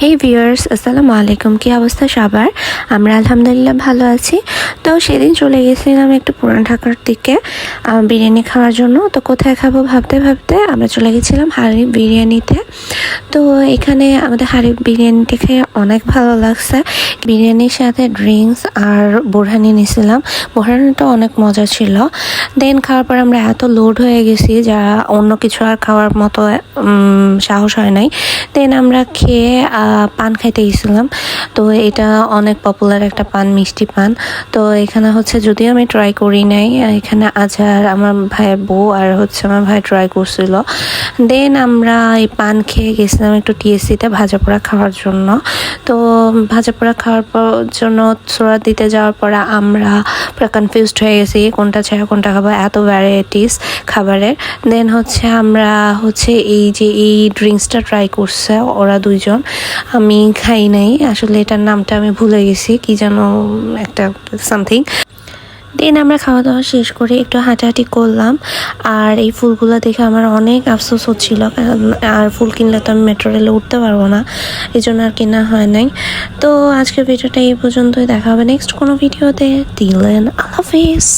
হেই viewers, আসসালামু আলাইকুম। কি অবস্থা সবার? আমরা আলহামদুলিল্লাহ ভালো আছি। তো সেদিন চলে গেছিলাম একটু পুরান ঢাকার দিকে বিরিয়ানি খাওয়ার জন্য। তো কোথায় খাবো ভাবতে ভাবতে আমরা চলে গেছিলাম হারিফ বিরিয়ানিতে। তো এখানে আমাদের হারিফ বিরিয়ানিটা খেয়ে অনেক ভালো লাগছে। বিরিয়ানির সাথে ড্রিঙ্কস আর বোরহানি নিয়েছিলাম। বোরহানিটা অনেক মজা ছিল। দেন খাওয়ার পর আমরা এত লোড হয়ে গেছি যা অন্য কিছু আর খাওয়ার মতো সাহস হয় নাই। দেন আমরা খেয়ে পান খাইতে গেছিলাম। তো এটা অনেক পপুলার একটা পান, মিষ্টি পান। তো এখানে হচ্ছে যদিও আমি ট্রাই করি নাই, এখানে আজহার আমার ভাইয়ের বউ আর হচ্ছে আমার ভাই ট্রাই করছিল। দেন আমরা এই পান খেয়ে গেছিলাম একটু টিএসসিতে ভাজা পোড়া খাওয়ার জন্য। তো ভাজা পোড়া খাওয়ার জন্য সোরা দিতে যাওয়ার পরে আমরা পুরো কনফিউজড হয়ে গেছি কোনটা ছেড়ে কোনটা খাবো, এত ভ্যারাইটিস খাবারের। দেন হচ্ছে আমরা এই ড্রিঙ্কসটা ট্রাই করছে ওরা দুইজন, আমি খাই নাই আসলে, এটার নামটা আমি ভুলে গেছি, কি যেন একটা সামথিং। দেন আমরা খাওয়া দাওয়া শেষ করে একটু হাঁটাহাঁটি করলাম। আর এই ফুলগুলো দেখে আমার অনেক আফসোস হচ্ছিল, আর ফুল কিনলে তো আমি মেট্রো রেলে উঠতে পারবো না, এই জন্য আর কেনা হয় নাই। তো আজকের ভিডিওটা এই পর্যন্তই, দেখা হবে নেক্সট কোনো ভিডিওতে। দিলেন আল্লাহ হাফিজ।